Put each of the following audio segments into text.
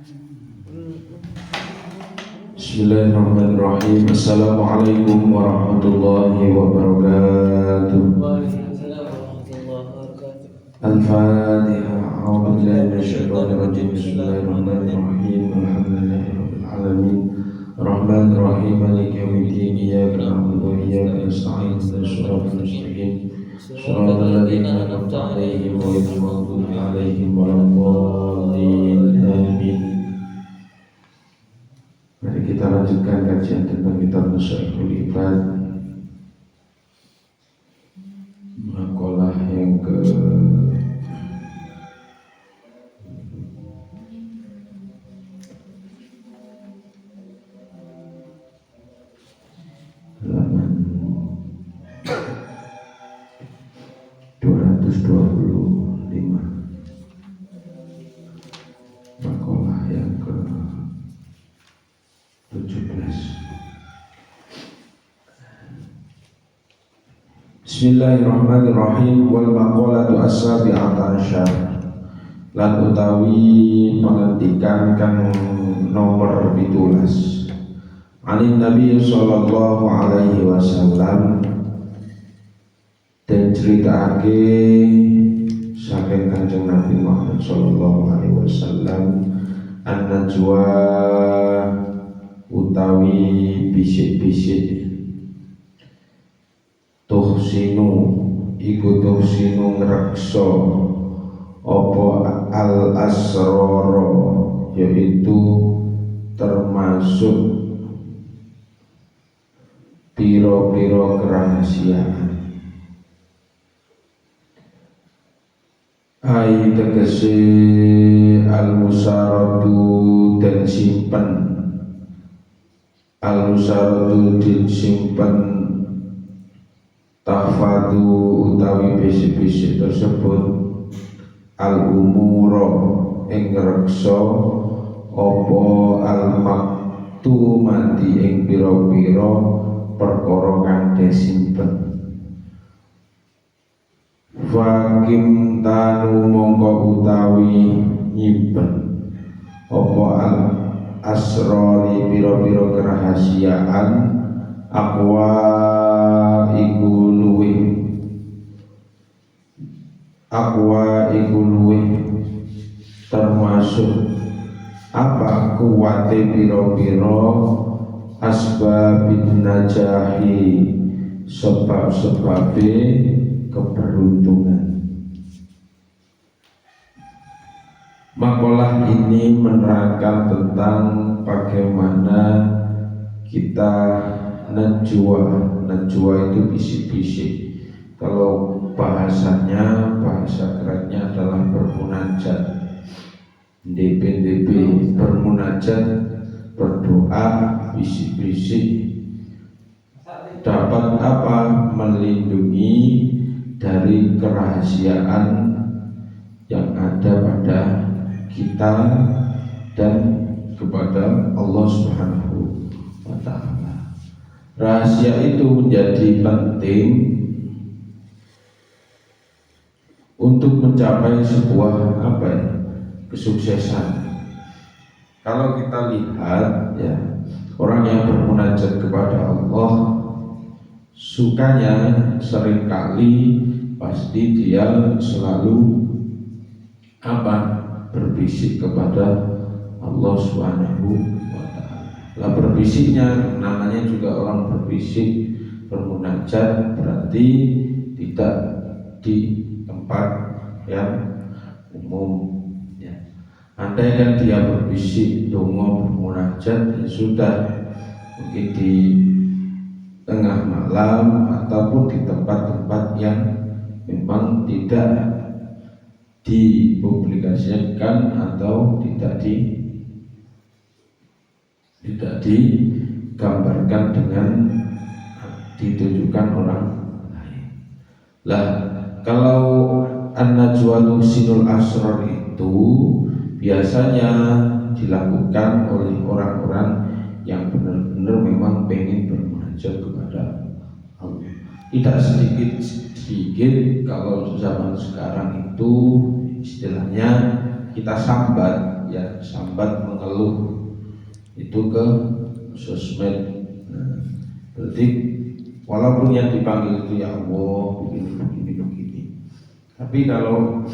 Bismillahirrahmanirrahim. Assalamualaikum warahmatullahi wabarakatuh. Al-Fatihah. A'udzu billahi minasyaitonir rajim. Bismillahirrahmanirrahim. Alhamdulillahirabbil alamin. Arrahmanir rahim. Maliki yaumiddin. Iyyaka na'budu wa iyyaka nasta'in. Ihdinas siratal mustaqim. Shiratal ladzina an'amta 'alaihim ghairil maghdubi 'alaihim waladdallin. Amin. Mari kita lanjutkan kajian tentang kitab Nusaikhul Ibad, makalah yang ke 225, makalah yang ke 17. Bismillahirrahmanirrahim. Wal maqalatu as-sabi'ata asyar, lan utawi pengendikan kang nomor 17. Anin Nabi sallallahu alaihi wasallam, dan ceritake saking Kanjeng Nabi Muhammad sallallahu alaihi wasallam, an-najwa utawi bisik-bisik, tuhsinu iku tuhsinu ngrekso apa al-asrara, yaitu termasuk piro-piro kerahasiaan. Ai tegese al-musaratu dan simpen, al-musaratu dan simpen, tahfadu utawi bisik-bisik tersebut, al-umuro ing reksa apa al-maktumati ing pira-pira perkara kang disimpen. Fakim tanu mongko utawi nyimpen apa al-asrari pira-pira kerahasiaan, aqwa iku luwih termasuk apa kuwate pira-pira asbabin najahi, sebab-sebabe keberuntungan. Makalah ini menerangkan tentang bagaimana kita najwa itu bisik-bisik. Kalau bahasanya, bahasa kerennya adalah bermunajat, DP bermunajat, berdoa bisik-bisik. Dapat apa? Melindungi dari kerahasiaan yang ada pada kita dan kepada Allah Subhanahu wa ta'ala. Rahasia itu menjadi penting untuk mencapai sebuah kesuksesan. Kalau kita lihat ya, orang yang bermunajat kepada Allah, sukanya seringkali pasti dia selalu berbisik kepada Allah Subhanahu wa ta'ala. Lah berbisiknya namanya juga orang berbisik, bermunajat, berarti tidak di tempat yang umum ya. Andai kan dia berbisik, dongo, bermunajat, ya sudah, mungkin di tengah malam ataupun di tempat-tempat yang memang tidak dipublikasikan atau tidak digambarkan dengan ditujukan orang lain. Lah kalau an-najwa sinul asrar itu biasanya dilakukan oleh orang-orang yang benar-benar memang pengen bermunajat kepada Allah. Tidak sedikit kalau zaman sekarang itu istilahnya kita sambat sambat mengeluh itu ke sosmed. Berarti walaupun yang dipanggil itu ya Allah begini, tapi kalau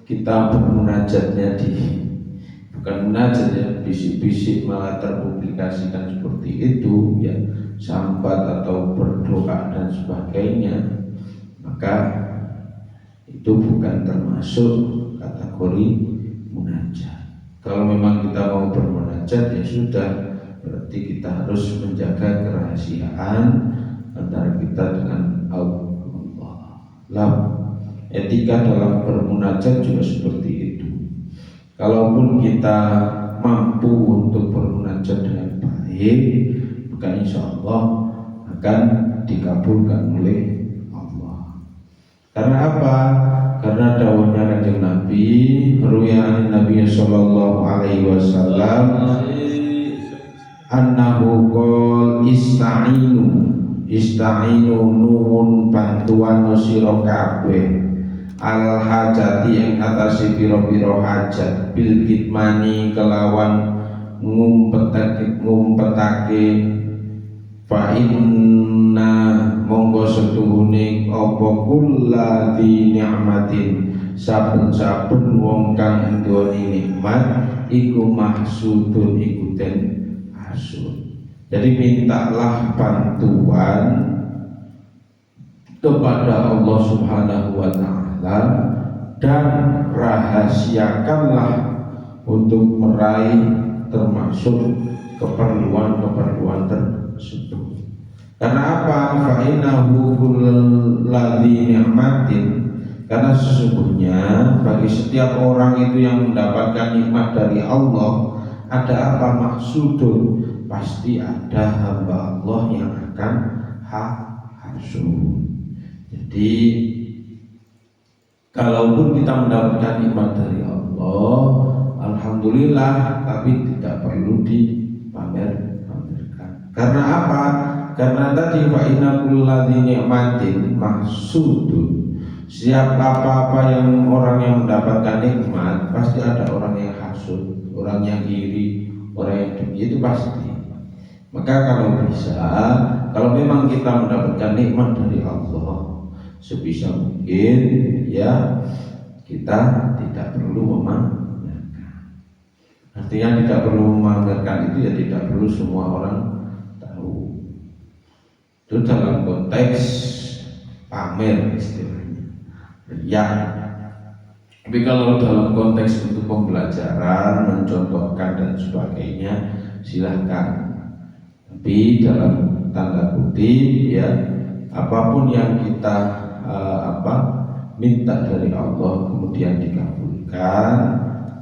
kita bermunajatnya bukan munajat ya, bisik-bisik malah terpublikasikan seperti itu ya, sambat atau berdoa dan sebagainya, maka itu bukan termasuk kategori munajat. Kalau memang kita mau bermunajat ya sudah, berarti kita harus menjaga kerahasiaan antara kita dengan Allah. Etika dalam bermunajat juga seperti itu. Kalaupun kita mampu untuk bermunajat dengan baik, maka insya Allah akan dikabulkan oleh Allah. Karena apa? Karena dawuhnya Kanjeng Nabi, ruya Nabi sallallahu alaihi wasallam, annahu qol ista'inu nuwun bantuan sira kabeh al hajati yang atasi piro-piro hajat bil kitmani kelawan ngumpetake fa inna monggo setuhune apa kulladzi ni'matin saben-saben wong kang nduweni nikmat iku mahsudun iku den hasud. Jadi mintalah bantuan kepada Allah Subhanahu wa ta'ala dan rahasiakanlah untuk meraih termasuk keperluan-keperluan tersebut. Karena apa? Fa'innahu kulladzi ni'matin, karena sesungguhnya bagi setiap orang itu yang mendapatkan nikmat dari Allah, ada apa maksudun? Pasti ada hamba Allah yang akan hasud. Jadi kalaupun kita mendapatkan nikmat dari Allah, alhamdulillah, tapi tidak perlu dipamerkan. Karena apa? Karena tadi fa inna kulladzi ni'matin mahsudun. Siapa apa yang orang yang mendapatkan nikmat, pasti ada orang yang hasud, orang yang iri, orang yang dengki, itu pasti. Maka kalau bisa, kalau memang kita mendapatkan nikmat dari Allah, sebisa mungkin ya kita tidak perlu memamerkan. Artinya tidak perlu memamerkan itu ya tidak perlu semua orang tahu. Itu dalam konteks pamer istilahnya. Ya. Tapi kalau dalam konteks untuk pembelajaran, mencontohkan dan sebagainya, silahkan. Tapi dalam tanda kutip ya, apapun yang kita minta dari Allah kemudian dikabulkan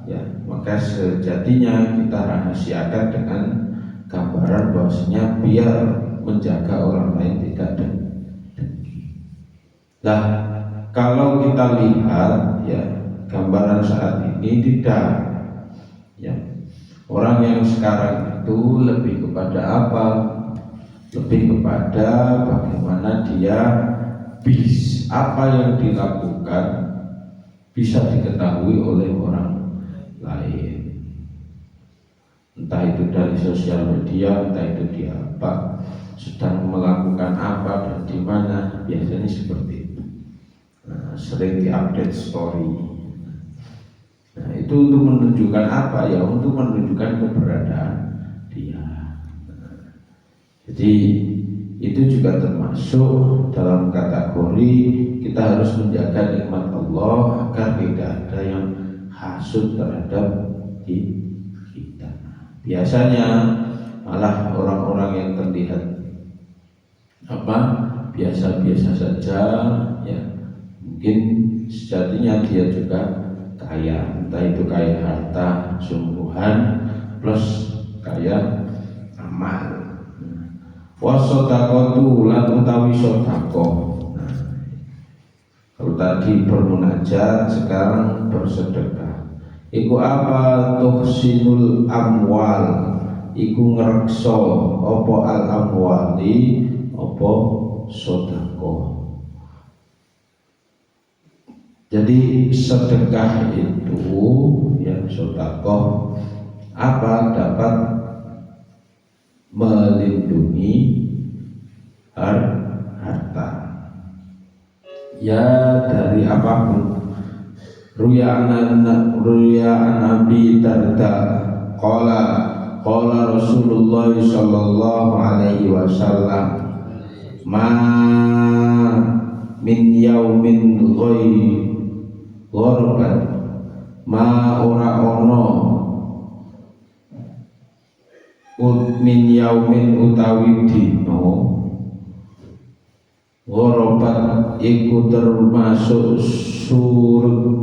ya, maka sejatinya kita rahasiakan dengan gambaran bahwasanya biar menjaga orang lain tidak dengki. Nah, kalau kita lihat ya gambaran saat ini tidak ya, orang yang sekarang itu lebih kepada apa? Lebih kepada bagaimana dia apa yang dilakukan bisa diketahui oleh orang lain. Entah itu dari sosial media, entah itu dia apa, sedang melakukan apa dan di mana, biasanya seperti itu. Nah, sering diupdate story. Nah, itu untuk menunjukkan apa ya? Untuk menunjukkan keberadaan dia. Jadi itu juga termasuk dalam kategori kita harus menjaga nikmat Allah agar tidak ada yang hasud terhadap kita. Biasanya malah orang-orang yang terlihat biasa-biasa saja ya, mungkin sejatinya dia juga kaya, entah itu kaya harta sungguhan plus kaya amal. Wasodaqatu lan utawi sedekah. Kalau tadi bermunajat, sekarang bersedekah. Iku apa? Tuhsinul amwal. Iku ngrekso apa al amwali apa sedekah. Jadi sedekah itu ya sedekah apa? Dapat melindungi harta ya dari apapun. Ruya an Nabi Darda qala Rasulullah sallallahu alaihi wasallam ma min yaumin ghorban ma ora ono min yaumin utawi dino ghorobat iku termasuk surut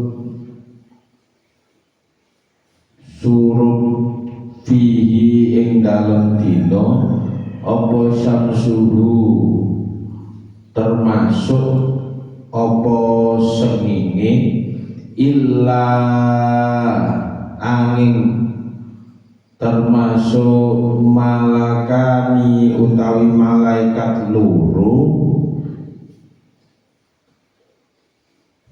fihi ing dalem dino apa samsuhu termasuk apa sengenge illa angin termasuk malakani utawi malaikat loro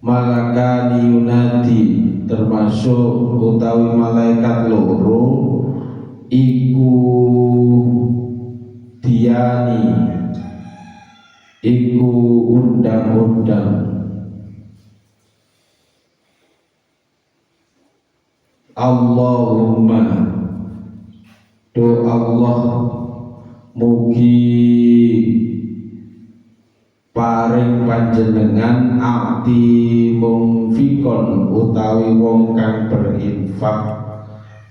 malakani yunadi termasuk utawi malaikat loro iku diani iku undang-undang Allahumma do Allah mugi paring panjenengan ati mungfikon utawi wong kang berinfak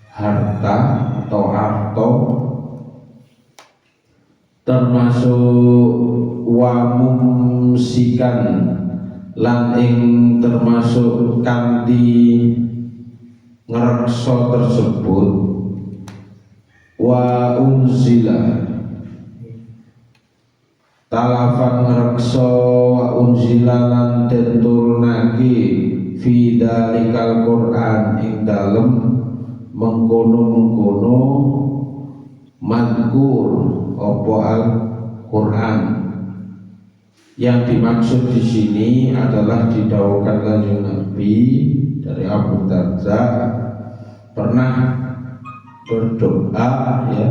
harta atau harta termasuk wa mumsikan lan ing termasuk kanthi ngrekso tersebut wa unzila talafan ngrekso wa unzila lan den turunake fi dalikal Quran ing dalem mengkono-mengkono mazkur apa Al-Quran. Yang dimaksud di sini adalah didhawuhkan kanjeng Nabi dari Abu Darda pernah berdoa ya,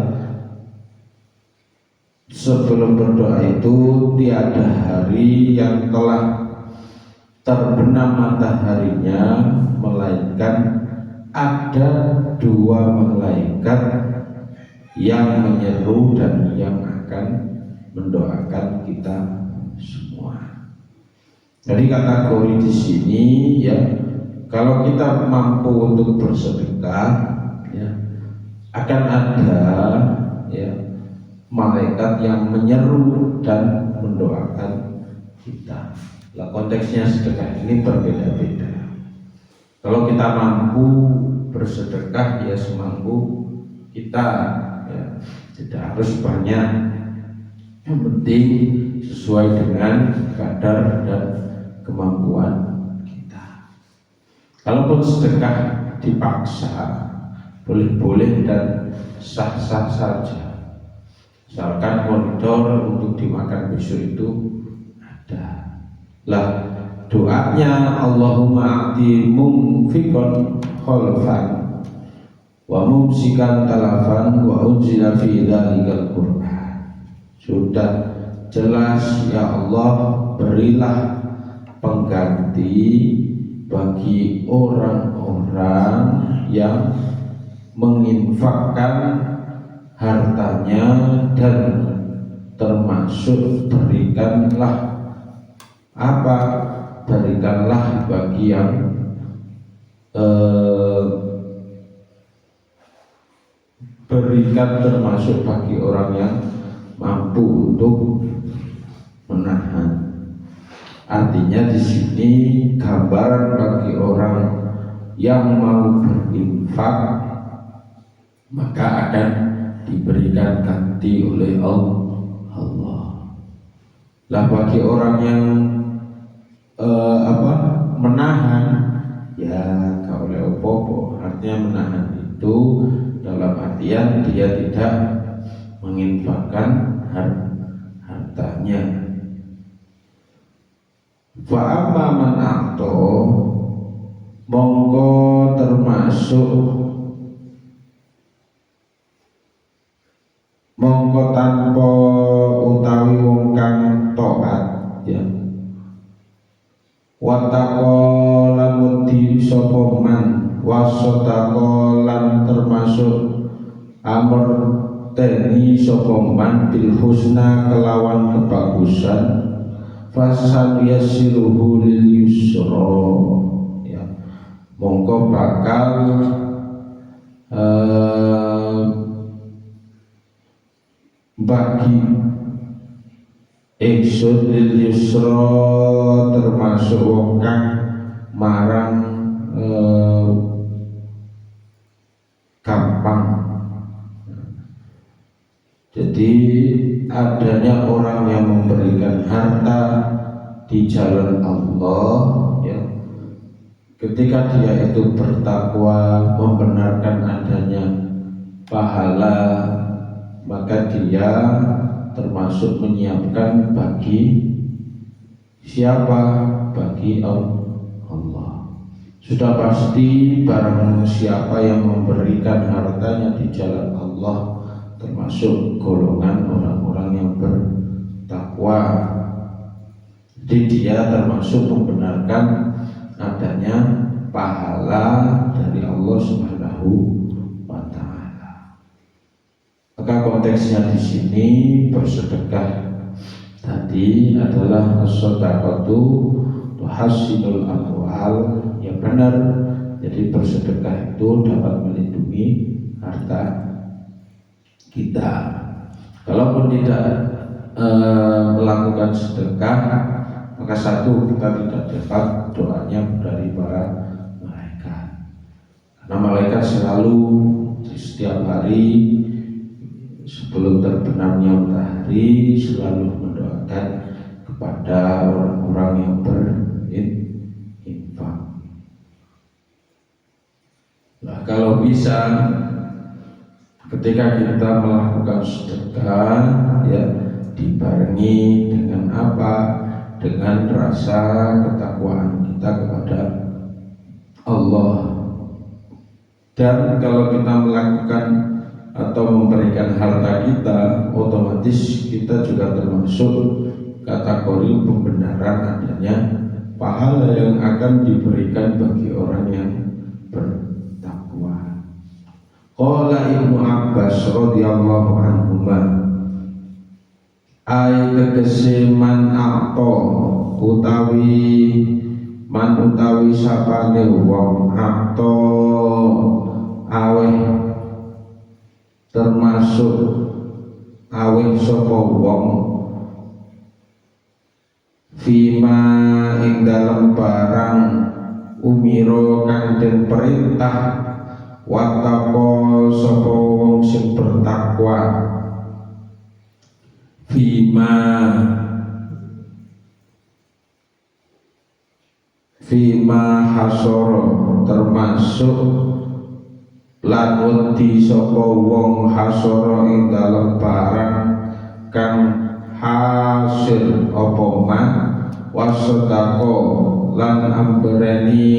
sebelum berdoa itu tiada hari yang telah terbenam mataharinya melainkan ada dua malaikat yang menyeru dan yang akan mendoakan kita semua. Jadi kategori di sini ya, kalau kita mampu untuk bersedekah ya, akan ada ya malaikat yang menyeru dan mendoakan kita. Lah konteksnya sedekah ini berbeda-beda. Kalau kita mampu bersedekah ya semampu kita ya, tidak harus banyak, yang penting sesuai dengan kadar dan kemampuan kita. Kalaupun sedekah dipaksa boleh-boleh dan sah-sah saja, misalkan koridor untuk dimakan besok itu ada. Lah doanya Allahumma ati mumfikon kholfan wa mumsikan talafan wa unzila fi dzalikal Qur'an. Sudah jelas ya Allah, berilah pengganti bagi orang-orang yang menginfakkan hartanya, dan termasuk berikanlah apa? Berikanlah bagi yang berikan termasuk bagi orang yang mampu untuk menahan. Artinya di sini gambaran bagi orang yang mau berinfak maka akan diberikan ganti oleh Allah. Lah bagi orang yang menahan ya gak oleh opo-opo. Artinya menahan itu dalam artian dia tidak menginfakkan hartanya. Fa amma man a'to monggo termasuk mongko tanpa utawi wong kang taat ya wattaqo lan wedi sapa man wasodaqo lan termasuk amr teni sapa man bil husna kelawan kebagusan fasal yasiruhu lil yusra ya mongko bakal bagi ingsun lil yusra termasuk wong kang marang gampang. Jadi adanya orang yang memberikan harta di jalan Allah ya, ketika dia itu bertakwa membenarkan adanya pahala, maka dia termasuk menyiapkan bagi siapa? Bagi Allah. Sudah pasti barang siapa yang memberikan hartanya di jalan Allah termasuk golongan orang-orang yang bertakwa. Jadi dia termasuk membenarkan adanya pahala dari Allah Subhanahu wa taala. Maka konteksnya di sini bersedekah tadi adalah as-shadaqatu tuhassinul amwal, ya benar. Jadi bersedekah itu dapat melindungi harta kita. Kalaupun tidak melakukan sedekah, maka satu, kita tidak dapat doanya dari para malaikat, karena malaikat selalu di setiap hari sebelum terbenamnya matahari selalu mendoakan kepada orang-orang yang berinfak. Nah, kalau bisa ketika kita melakukan sedekah ya dibarengi dengan apa? Dengan rasa ketakwaan kita kepada Allah. Dan kalau kita melakukan atau memberikan harta kita, otomatis kita juga termasuk kategori pembenaran adanya pahala yang akan diberikan bagi orang yang bertakwa. Qala Ibnu Abbas radhiyallahu anhuma, ai tegese man akto utawi sapane wong akto aweh termasuk aweh sapa wong fima ing dalem barang umiro kang den perintah wattaqo sapa wong sing bertakwa fima hasoro termasuk lan wedi sapa wong hasoro ing dalem barang kang hasil apa man wasedako lan ambereni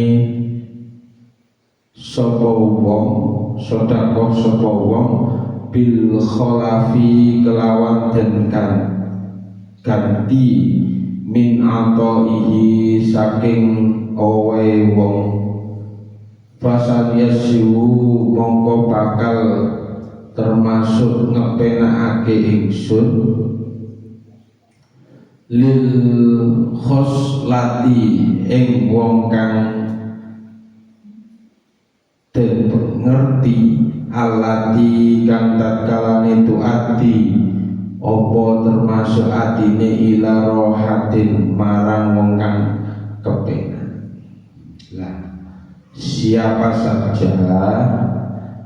sapa wong sedekah sapa wong bil khalafi kelawan den ganti min ataihi saking owe wong fasal yasiu mongko bakal termasuk ngepenakake ingsun lil khoslati ing wong kang den ngerti alati kang tatkalane tuati opo termasuk atine ila rohatin marang wong kang kepengen. Lah, siapa saja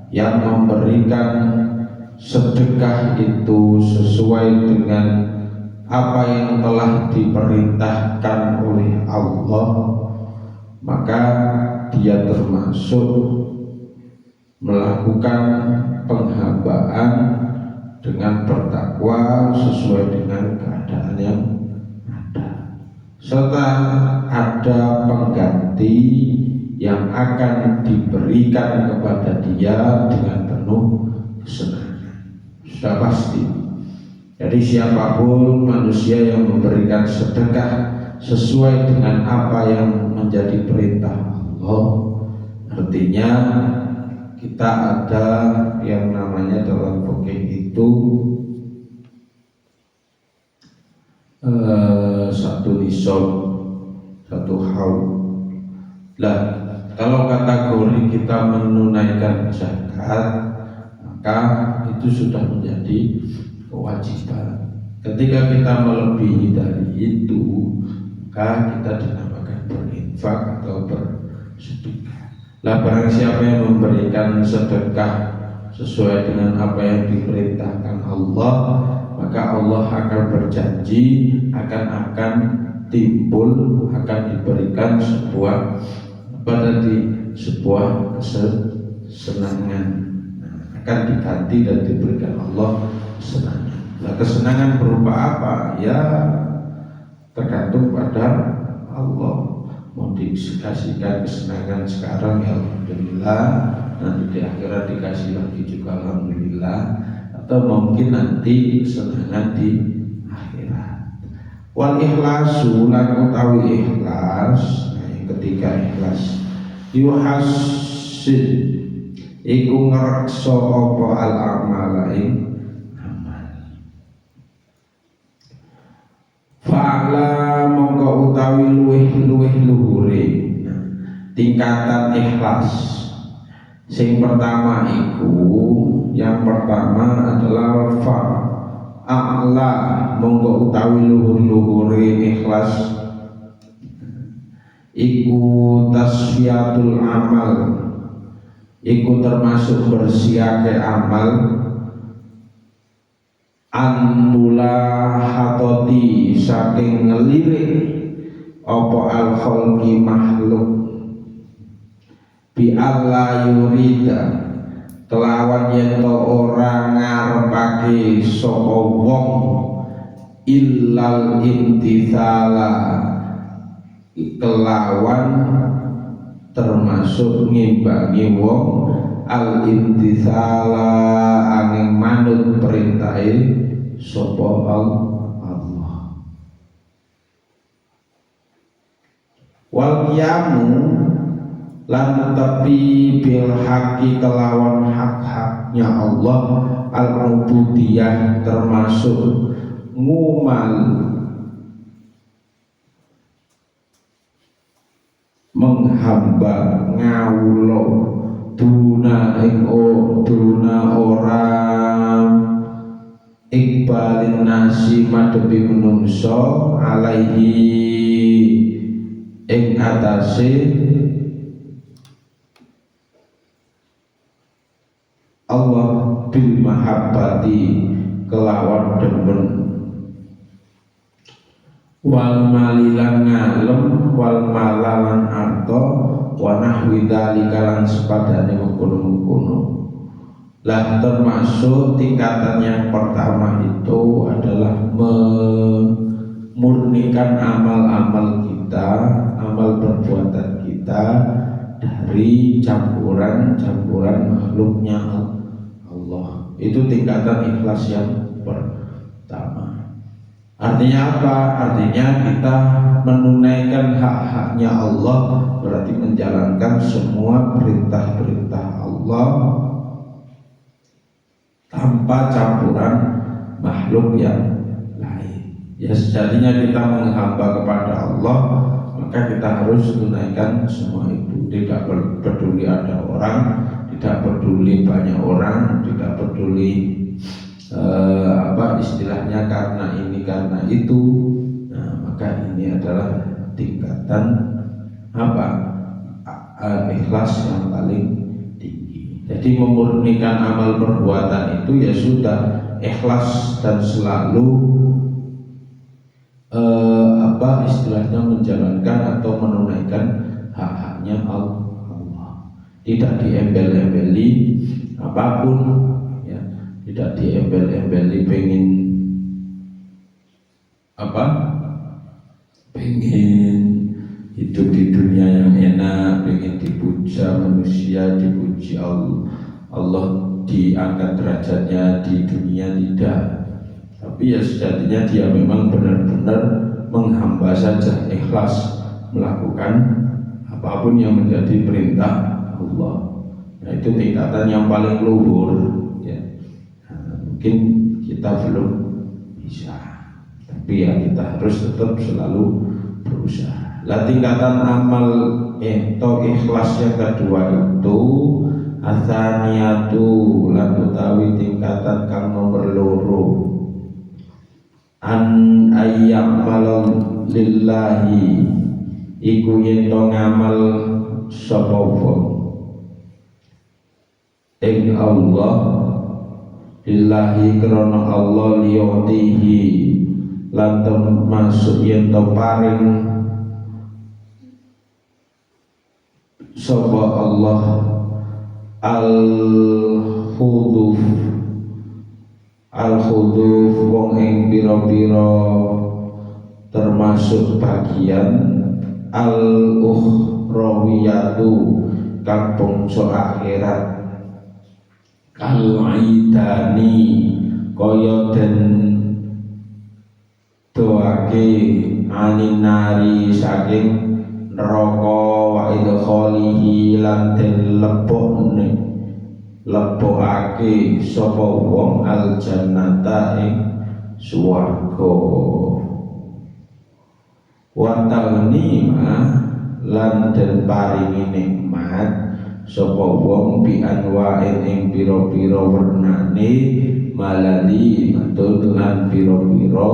yang memberikan sedekah itu sesuai dengan apa yang telah diperintahkan oleh Allah, maka dia termasuk melakukan penghambaan dengan bertakwa sesuai dengan keadaan yang ada, serta ada pengganti yang akan diberikan kepada dia dengan penuh kesenangan. Sudah pasti Jadi siapapun manusia yang memberikan sedekah sesuai dengan apa yang menjadi perintah Allah, artinya kita ada yang namanya dalam fikih itu satu nisab, satu haul. Lah, kalau kategori kita menunaikan zakat, maka itu sudah menjadi kewajiban. Ketika kita melebihi dari itu, maka kita dinamakan berinfak atau bersedekah. Lah, barang siapa yang memberikan sedekah sesuai dengan apa yang diperintahkan Allah, maka Allah akan berjanji akan timbul, akan diberikan sebuah sebuah kesenangan, akan diganti dan diberikan Allah kesenangan. Nah, kesenangan berupa apa? Ya tergantung pada Allah. Mau dikasihkan kesenangan sekarang ya alhamdulillah, nanti di akhirat dikasih lagi juga alhamdulillah, atau mungkin nanti kesenangan di akhirat. Wal ikhlasu lan utawi ikhlas, nah yang ketiga ikhlas, yuhasid iku ngrekso apa al amala ing amal. Fa'ala mongko utawi luweh luhure tingkatan ikhlas. Sing pertama yang pertama adalah fa'ala mongko utawi luhure ikhlas iku tasfiyatul amal, iku termasuk bersihake amal, anula hatoti saking ngelirik apa al khalqi makhluk bi alla yurida kelawan yen to ora ngarepake sapa wong illal intithala kelawan termasuk ngimbangi wong al intithala angin manut perintahe sapa Allah. Wal qiyamu lan tepi bil haqi kelawan hak-haknya Allah al ubudiyah termasuk ngumal menghamba ngawulo duna orang ikbalin nasi madepi menungso alaihi ing atase Allah bil mahabbati kelawan demen wal malilan ngalem wal malalan arto wa nahwi dzalika lan sepadane mengkono-mengkono. Lah termasuk tingkatan yang pertama itu adalah memurnikan amal-amal kita, amal perbuatan kita dari campuran makhluknya Allah. Itu tingkatan ikhlas yang pertama. Artinya apa? Artinya kita menunaikan hak-haknya Allah, berarti menjalankan semua perintah-perintah Allah tanpa campuran makhluk yang lain. Ya sejatinya kita menghamba kepada Allah, maka kita harus tunaikan semua itu. Tidak peduli ada orang, tidak peduli banyak orang, tidak peduli istilahnya karena ini karena itu. Nah, maka ini adalah tingkatan ikhlas yang paling tinggi. Jadi memurnikan amal perbuatan itu ya sudah ikhlas dan selalu istilahnya menjalankan atau menunaikan hak-haknya Allah. Tidak diembel-embeli apapun, ya, tidak diembel-embeli pengen hidup di dunia yang enak, pengen dipuja manusia, dipuji Allah diangkat derajatnya di dunia, tidak. Tapi tapi ya sejatinya dia memang benar-benar menghamba saja, ikhlas melakukan apapun yang menjadi perintah Allah. Nah, itu tingkatan yang paling luhur ya. Nah, mungkin kita belum bisa, tapi ya kita harus tetap selalu berusaha. Lah tingkatan amal atau ikhlas yang kedua itu asaniyatu lan utawi tingkatan kang nomor loro an ayyamal lillahi iku yen to ngamal sapa wong ing Allah lillahi krana Allah liyatihi lan termasuk yen to paring sapa Allah al-khuduf wong ing pira-pira termasuk bagian al-ukhrawiyatu kang bangsa akhirat kal-aidani kaya den doake aninari saking neraka wa idkhalihi lan den lebokake sapa wong al jannata ing swarga wa ta'nima lan den paringi nikmat sapa wong bi anwa'in ing pira-pira wernane malali matur lan pira-pira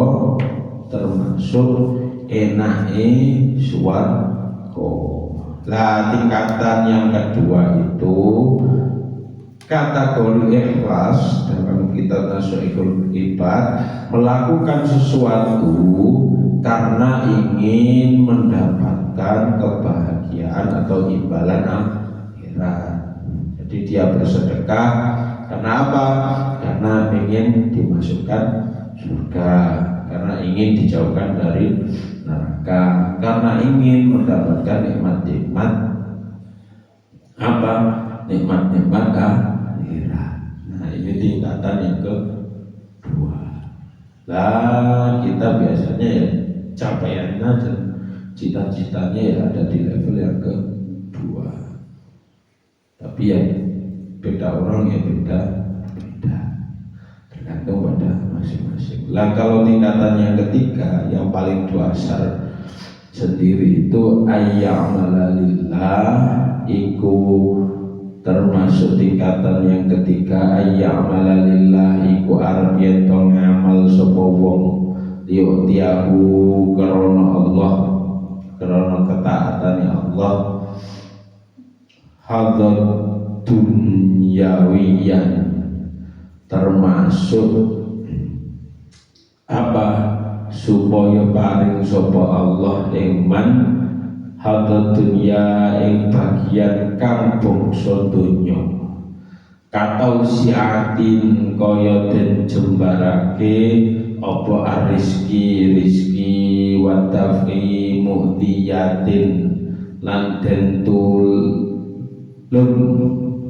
termasuk enake swarga. Lah tingkatan yang kedua itu kategori ikhlas dalam kita tasyikul ibad melakukan sesuatu karena ingin mendapatkan kebahagiaan atau imbalan akhirat. Jadi dia bersedekah karena apa? Karena ingin dimasukkan surga, karena ingin dijauhkan dari neraka, karena ingin mendapatkan nikmat-nikmat apa? Nikmat-nikmat akhirat. Nah, ini tingkatan yang kedua. Lah kita biasanya ya capaiannya dan cita-citanya ya ada di level yang kedua. Tapi ya beda orang ya beda tergantung pada masing-masing. Lah kalau tingkatan yang ketiga yang paling dasar sendiri itu ayya'malalillah, iku termasuk tingkatan yang ketiga ayya'malalillah, iku arep yen to ngamal sapa wong liyutiahu karena Allah, karena ketaatane Allah hadat dunyawiyan, termasuk apa supaya paring sapa Allah iman hadat dunya ing bagian kang bangsa donya katau siatin kaya den jembarake apa rizki wa tafi mu'tiyatin lan den tulung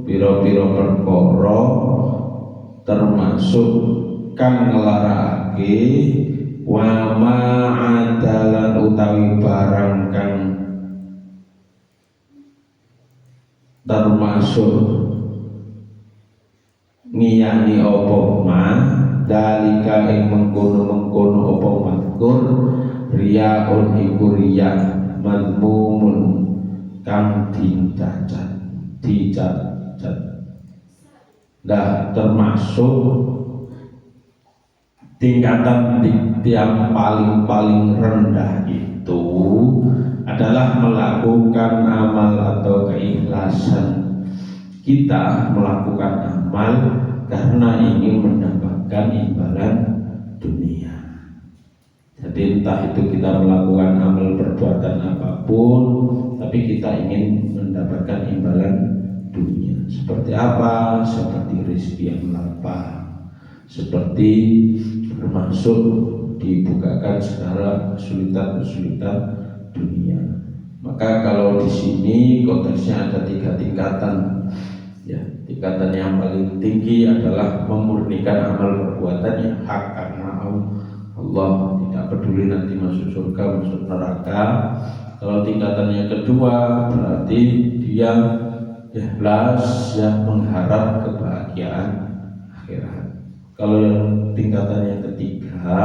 pira-pira perkara termasuk kang nglarakake wa ma'adalan utawi barang kang termasuk ngiyani apa ma dalika ing mengkono-mengkono apa mazkur riyaun iku riya madmumun kang dicacat dah termasuk tingkatan yang paling rendah itu adalah melakukan amal atau keikhlasan. Kita melakukan amal karena ingin mendapatkan imbalan dunia. Jadi entah itu kita melakukan amal perbuatan apapun, tapi kita ingin mendapatkan imbalan dunia. Seperti apa? Seperti rezeki yang lapang, seperti termasuk dibukakan segala kesulitan-kesulitan dunia. Maka kalau di sini konteksnya ada 3 tingkatan, ya tingkatan yang paling tinggi adalah memurnikan amal perbuatan yang hak karena Allah, tidak peduli nanti masuk surga masuk neraka. Kalau tingkatan yang kedua berarti dia ikhlas yang mengharap kebahagiaan akhirat. Kalau yang tingkatan yang ketiga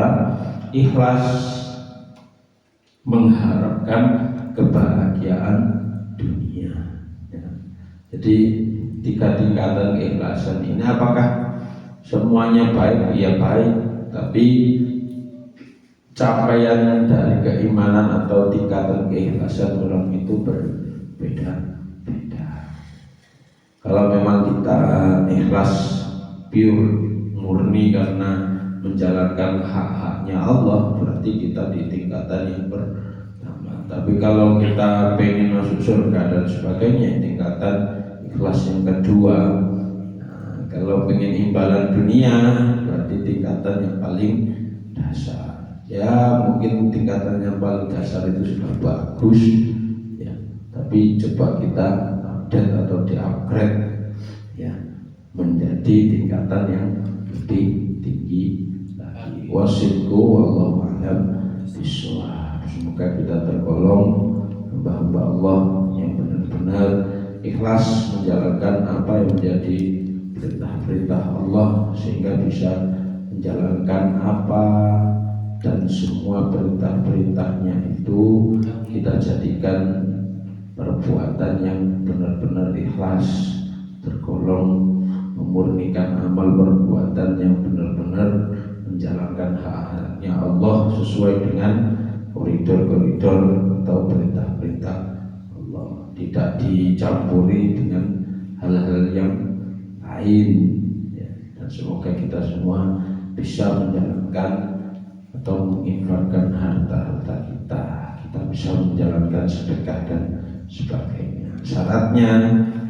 ikhlas mengharapkan kebahagiaan dunia. Jadi tiga tingkatan keikhlasan ini apakah semuanya baik? Ya baik, tapi capaian dari keimanan atau tingkatan keikhlasan orang itu berbeda-beda. Kalau memang kita ikhlas pure murni karena menjalankan hak-haknya Allah, berarti kita di tingkatan yang pertama. Tapi kalau kita pengen masuk surga dan sebagainya, tingkatan ikhlas yang kedua. Nah, kalau pengen imbalan dunia, berarti tingkatan yang paling dasar. Ya mungkin tingkatan yang paling dasar itu sudah bagus ya, tapi coba kita update atau di-upgrade ya menjadi tingkatan yang lebih tinggi lagi. Wasidku wallahu a'lam bishawab. Semoga kita tergolong hamba-hamba Allah yang benar-benar ikhlas menjalankan apa yang menjadi perintah-perintah Allah, sehingga bisa menjalankan apa dan semua perintah-perintahnya itu kita jadikan perbuatan yang benar-benar ikhlas, tergolong memurnikan amal perbuatan yang benar-benar menjalankan hak-haknya Allah sesuai dengan koridor-koridor atau perintah-perintah Allah, tidak dicampuri dengan hal-hal yang lain ya. Dan semoga kita semua bisa menjalankan atau menginfakkan harta-harta kita bisa menjalankan sedekah dan sebagainya. Syaratnya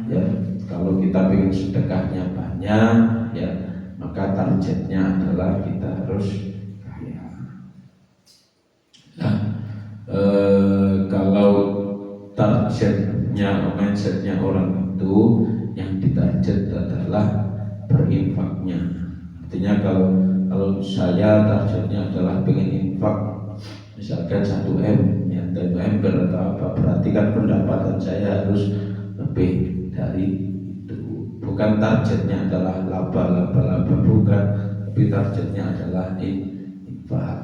ya, kalau kita ingin sedekahnya banyak ya, maka targetnya adalah kita harus kaya. Nah, kalau targetnya, mindsetnya orang itu yang ditarget adalah berinfaknya. Artinya kalau saya targetnya adalah pengen infak misalkan 1M ya, 1M atau apa, berarti kan pendapatan saya harus lebih dari itu. Bukan targetnya adalah laba, bukan, tapi targetnya adalah infak.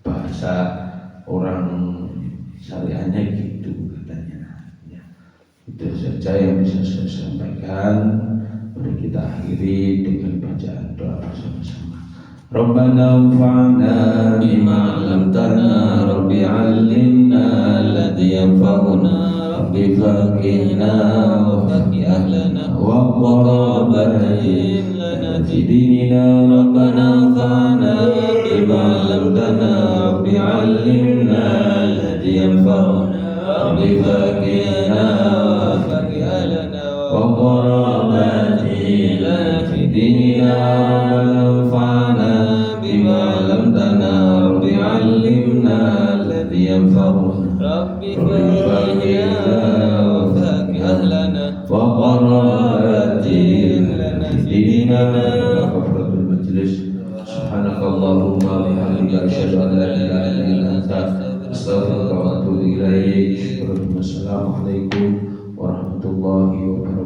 Bahasa orang syariahnya gitu katanya ya. Itu saja yang bisa saya sampaikan. Mari kita akhiri dengan bacaan doa bersama-sama. Rabbana anfa'na bima 'allamtana, Rabbi 'allimna alladhi yanfa'una, Rabbi faqihna wa faqih ahlana wa qarabatin lana fi dinina. Rabbana anfa'na bima 'allamtana, Rabbi 'allimna alladhi yanfa'una, Rabbi faqihna wa faqih ahlana wa qarabatin lana fi dinina. Rabbana anfa'na bima 'allamtana, Rabbi 'allimna alladhi yanfa'una, Rabbi faqihna wa faqih ahlana wa qarabatin lana fi dinina. Kafaratul majlis. Subhanakallahumma wa bihamdika asyhadu an la ilaha illa anta astaghfiruka wa atubu ilaik. Assalamualaikum warahmatullahi wabarakatuh.